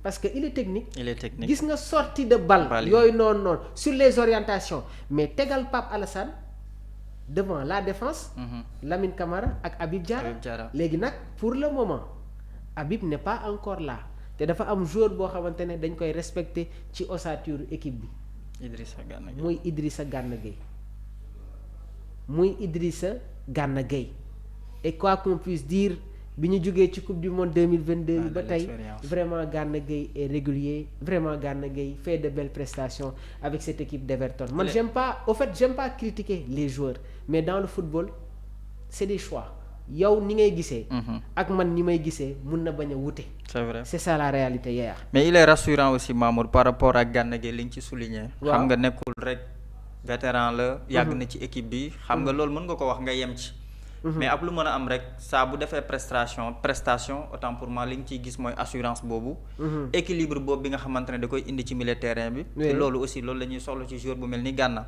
parce que il est technique. gis nga sortie de balle. yooyu noonu sur les orientations mais tegal Pape Alassane devant la défense. Lamine Camara ak Habib Diarra. léegi nag pour le moment Habib n'est pas encore là te dafa am joueur boo xamante ne dañ koy respecter ci ossature équipe bi. muy Idrissa Gana Gueye et quoi qu'on puisse dire bi ñu jógee ci coupe du monde 2022 yi ba tey vraiment Gana Gueye est régulier, vraiment Gana Gueye fait de belles prestations avec cette équipe d'Everton. Man j'aime pas critiquer les joueurs mais dans le football c'est des choix. yow ni ngay gisee. ak man ni may gisee mun na bañ a wute. c'est vrai, c'est ça la réalité hier. mais il est rassurant aussi Mamour par rapport ak Gana Gueye li nga ci souligner. xam nga nekkul rek vétéran la. yàgg na ci équipe bi. xam nga loolu mën nga ko wax nga yem ci. mais ab lu mën a am rek saa bu defee prestation autant pour moi li nga ciy gis mooy assurance boobu. équilibre boobu bi nga xamante ne da koy indi ci milieu terrain bi. te loolu aussi loolu la ñuy soxla ci joueur bu mel ni Gana.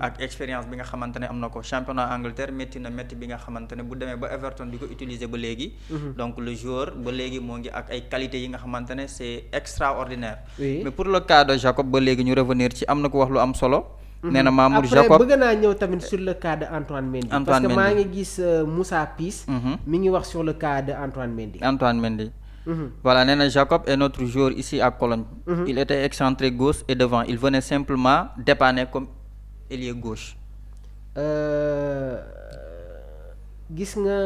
ak expérience bi nga xamante ne am na ko championnat Angleterre métti bi nga xamante ne bu demee ba Everton di ko utiliser ba léegi. donc le joueur ba léegi moo ngi ak ay qualités yi nga xamante ne c'est extraordinaire. mais pour le cas de Jacob ba léegi ñu revenir ci am na ko wax lu am solo. nee na Mamour Jacob après bëgg naa ñëw tamit sur le cas de Antoine Mendy. parce que maa ngi gis Moussa Pisse. mi ngi wax sur le cas de Antoine Mendy. Voilà, nee na Jacob est notre joueur ici à Cologne. Il était excentré gauche et devant, il venait simplement dépanner comme ailier gauche. Gis nga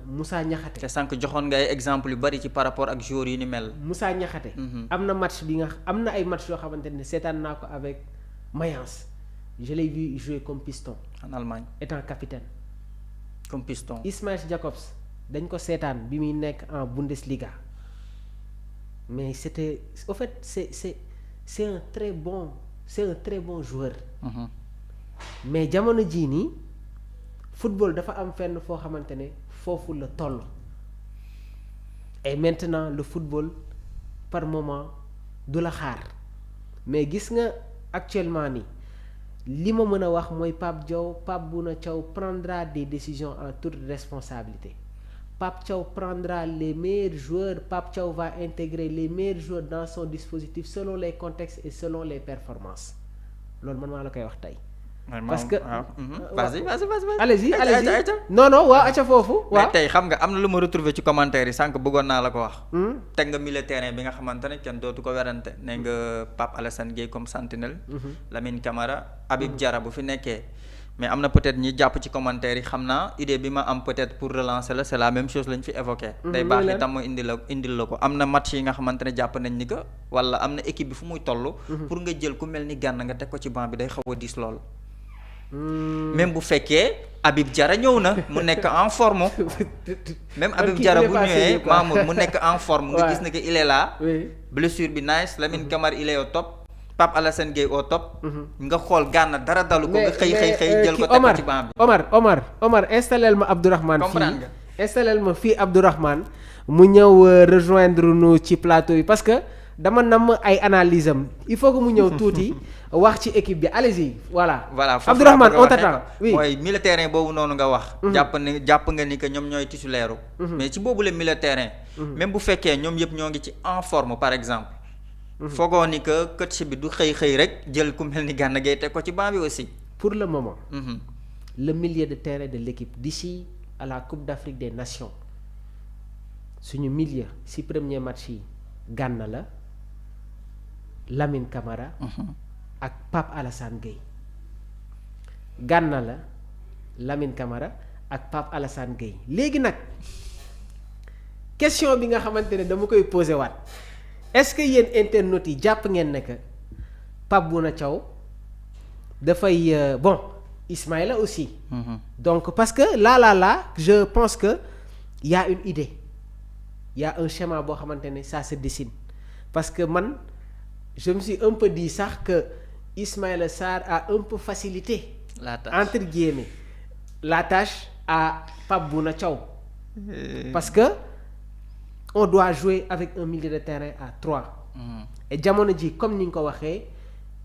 Moussa Niakhaté. te sànq joxoon nga ay exemple yu bari ci par rapport ak joueurs yu ni mel. Moussa Niakhaté. am na ay match yoo xamante ne seetaan naa ko avec Mayence. Je l'ai vu jouer comme piston. En Allemagne. Étant capitaine. Comme piston. Ismail Jacobs dañ ko seetaan bi muy nekk en Bundesliga mais c'était au fait c'est un très bon joueur. mais jamono jii nii football dafa am fenn foo xamante ne foofu la toll. et maintenant le football par moment du la xaar mais gis nga actuellement nii. li ma mën a wax mooy Pape Bouna Thiaw prendra des décisions en toute responsabilité. Pape Thiaw prendra les meilleurs joueurs. Pape Thiaw va intégrer les meilleurs joueurs dans son dispositif selon les contextes et selon les performances loolu man maa la koy wax tey. parce que vas-y. allez-y non waaw acca foofu. waaw mais tey xam nga am na lu ma retrouvé ci commentaire yi sànq bëggoon naa la ko wax. teg nga milieu terrain bi nga xamante ne kenn dootu ko werante ne nga Pape Alassane Gueye comme sentinelle. Lamine Camara Habib Diarra bu fi nekkee. mais am na peut-être ñi jàpp ci commentaire yi xam naa idée bi ma am peut-être pour relancer la c'est la même chose lañ fi évoqué. day baax li tam ma indil la ko am na match yi nga xamante ne jàpp nañ ni que wala am na équipe bi fu muy toll. pour nga jël ku mel ni Gana nga teg ko ci banc bi day xaw a diis lool. même bu fekkee Habib Diarra ñëw na mu nekk en forme. même Habib Diarra bu ñëwee Mamour mu nekk en forme. nga gis ne que il est là. blessure bi nice Lamine Camara il est au top. Pape Alassane Gueye au top. nga xool Gana dara dalu ko nga xëy jël ko teg ko ci banc bi. Omar installel ma Abdourahmane fii installel ma fii Abdourahmane mu ñëw rejoindre nous ci plateau yi parce que dama nam ay analyse am il faut que mu ñëw tuuti wax ci équipe bi allez-y voilà Abdourahmane on t'attend oui mooy milieu terrain boobu noonu nga wax. jàpp nga ni que ñoom ñooy titulaire. mais ci boobu la milieu terrain. même bu fekkee ñoom yëpp ñoo ngi ci en forme par exemple. foogoo ni que coach bi du xëy rek jël ku mel ni Gana Gueye teg ko ci banc bi aussi. pour le moment. le milieu de terrain de l'équipe d'ici à la Coupe d'Afrique des Nations suñu milieu ci premier match yi Gana la Lamine Camara. ak Pape Alassane Gueye. Gana la Lamine Camara ak Pape Alassane Gueye léegi nag question bi nga xamante ne dama koy poser waat. est-ce que yéen internautes yi jàpp ngeen ne que Pape Bouna Thiaw dafay bon Ismaïla aussi. donc parce que là je pense que y a une idée y a un schéma boo xamante ne ça se dessine parce que man je me suis un peu dit sax que Ismaïla Sarr a un peu facilité. la tâche entre guillemets la tâche à Pape Bouna Thiaw. parce que. on doit jouer avec un milieu de terrain à 3. et jamono ji comme ni nga ko waxee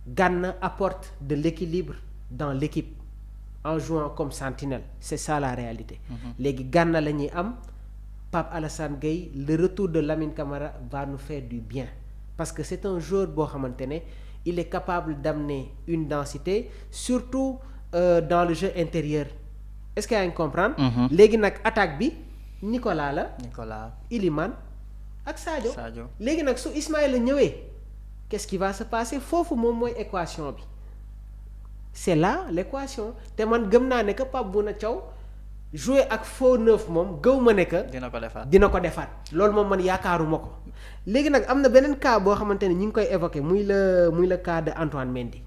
Gana apporte de l'équilibre dans l'équipe en jouant comme sentinelle c'est ça la réalité. léegi Gana la ñuy am Pape Alassane Gueye le retour de Lamine Camara va nous faire du bien parce que c'est un joueur boo xamante ne il est capable d'amener une densité surtout dans le jeu intérieur est-ce que yaa ngi comprendre. léegi nag attaque bi Nicolas Iliman ak Sadio. léegi nag su Ismaïla ñëwee qu'est-ce qui va se passer foofu moom mooy équation bi c'est là l'équation te man gëm naa ne que Pape Bouna Thiaw jouer ak faux neuf moom gëw ma ne que. dina ko defaat loolu moom man yaakaaruma ko. léegi nag am na beneen cas boo xamante ne ñu ngi koy évoquer muy le cas de Antoine Mendy.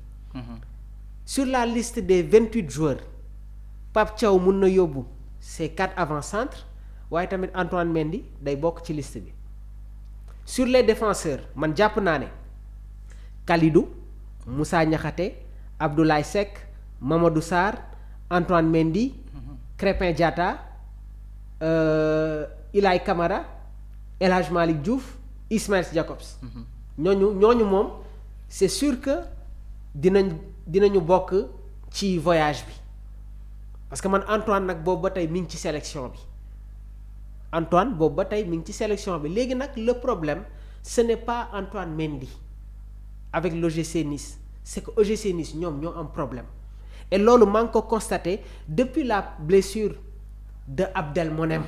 Sur la liste des 28 joueurs Pape Thiaw mun na yóbbu ses 4 avant-centres waaye tamit Antoine Mendy day bokk ci liste bi. Sur les défenseurs man jàpp naa ne Kalidou Moussa Niakhaté Abdoulaye Seck Mamadou Sarr Antoine Mendy Crépin Diatta Ilay Camara El Hadj Malick Diouf Ismaïla Jacobs ñooñu moom c'est sûr que dinañu bokk ci voyage bi parce que man Antoine nag boobu ba tey mi ngi ci sélection bi léegi nag le problème ce n'est pas Antoine Mendy avec l'OGC Nice c'est que OGC Nice ñoom ñoo am problème et loolu maa ngi ko constaté depuis la blessure de Abdelmonem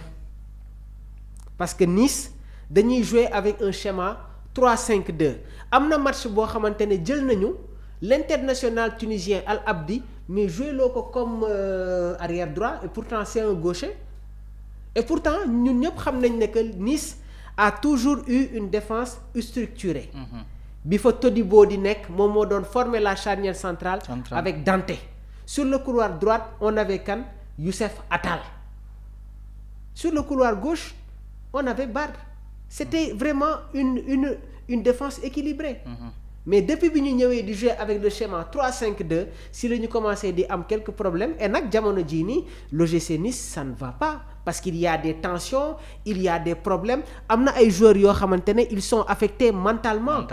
parce que Nice dañuy jouer avec un schéma 3-5-2 am na match boo xamante ne jël nañu l'international tunisien Al Abdi mais joué loo ko comme arrière droit et pourtant c'est un gaucher et pourtant ñun ñëpp xam nañ ne que Nice a toujours eu une défense structurée. bi fa Todibo di nekk moom moo doon former la charnière centrale. Avec Dante. Sur le couloir droit on avait kan Youssef Attal. Sur le couloir gauche on avait Bard. C'était vraiment une défense équilibrée. Mais depuis bi ñu ñëwee di jouer avec le schéma 3-5-2 si la ñu commencé di am quelques problèmes et nag jamono jii nii l'OGC Nice ça ne va pas parce qu'il y a des tensions il y a des problèmes am na ay joueurs yoo xamante ne ils sont affectés mentalement.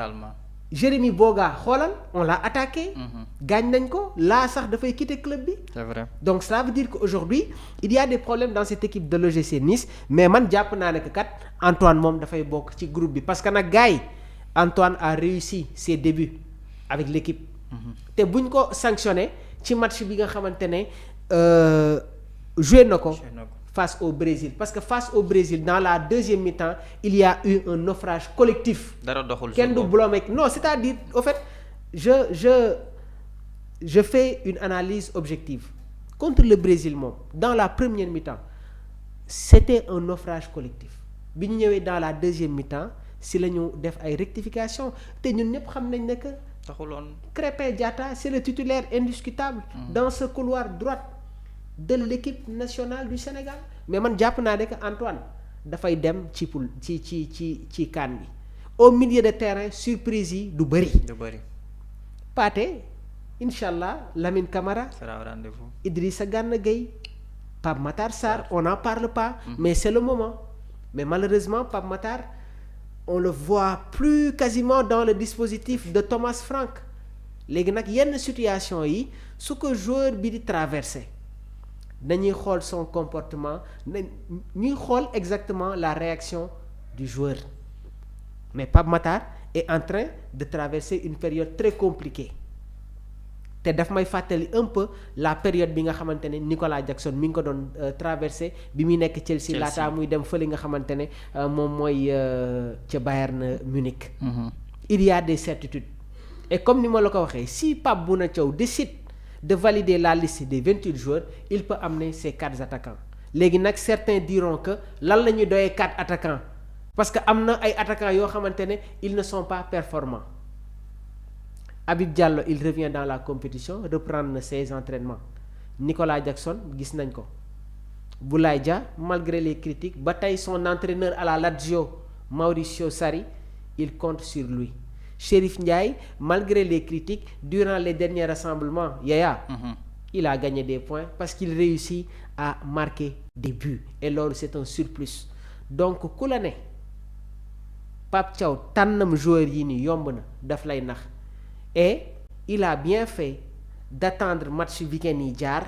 Jérémy Boga xoolal on l'a attaqué. gaañ nañ ko là sax dafay quitter club bi. C'est vrai. Donc ça veut dire qu'aujourd'hui il y a des problèmes dans cette équipe de l'OGC Nice mais man jàpp naa ne que kat Antoine moom dafay bokk ci groupe bi parce que nag gars yi Antoine a réussi ses débuts avec l'équipe. te buñ ko sanctionné ci match bi nga xamante ne joué na ko face au Brésil parce que face au Brésil dans la deuxième mi-temps il y a eu un naufrage collectif. dara doxul kenn du blâmer non c'est-à-dire au fait je fais une analyse objective contre le Brésil moom dans la première mi-temps c'était un naufrage collectif bi ñu ñëwee dans la deuxième mi-temps si la ñu def ay rectifications te ñun ñëpp xam nañ ne que taxuloon Crépin Diatta c'est le titulaire indiscutable dans ce couloir droit de l'équipe nationale du Sénégal mais man jàpp naa ne que Antoine dafay dem ci poule ci CAN bi au milieu de terrain surprise yi du bëri. Pathé incha allah Lamine Camara. sera au rendez-vous. Idrissa Gana Gueye Pape Matar Sarr on n'en parle pas. Mais c'est le moment mais malheureusement Pape Matar on le voit plus quasiment dans le dispositif de Thomas Frank léegi nag yenn situation yi su ko joueur bi di traverser dañuy xool son comportement ñuy xool exactement la réaction du joueur mais Pape Matar est en train de traverser une période très compliquée te daf may fàttali un peu la période bi nga xamante ne Nicolas Jackson mi ngi ko doon traversé bi muy nekk Chelsea laataa muy dem fële nga xamante ne moom mooy ca Bayern Munich. Il y a des certitudes et comme ni ma la ko waxee si Pape Bouna Thiaw décide de valider la liste des 28 joueurs il peut amener ses 4 attaquants léegi nag certains diront que lan la ñuy doyee 4 attaquants parce que am na ay attaquants yoo xamante ne ils ne sont pas performants. Habib Diallo il revient dans la compétition reprendre ses entraînements Nicolas Jackson gis nañ ko Boulaye Dia malgré les critiques ba tey son entraîneur à la Lazio Mauricio Sarri il compte sur lui Chérif Ndiaye malgré les critiques durant les derniers rassemblements il a gagné des points parce qu'il réussit à marquer des buts et loolu c'est un surplus donc ku la ne Pape Thiaw tànnam joueur yi ni yomb na daf lay nax et il a bien fait d'attendre match week-end yi jaar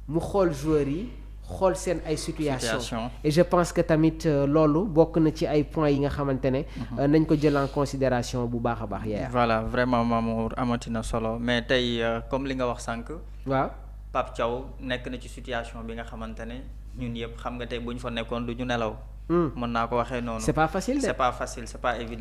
mu xool joueurs yi xool seen ay situation et je pense que tamit loolu bokk na ci ay points yi nga xamante ne nañ ko jël en considération bu baax a baax Yaya. voilà vraiment Mamour amati na solo mais tey comme li nga wax sànq. waaw Pape Thiaw nekk na ci situation bi nga xamante ne ñun yëpp xam nga tey bu ñu fa nekkoon du ñu nelaw. mën naa ko waxee noonu. c'est pas facile de. c'est pas facile c'est pas évident.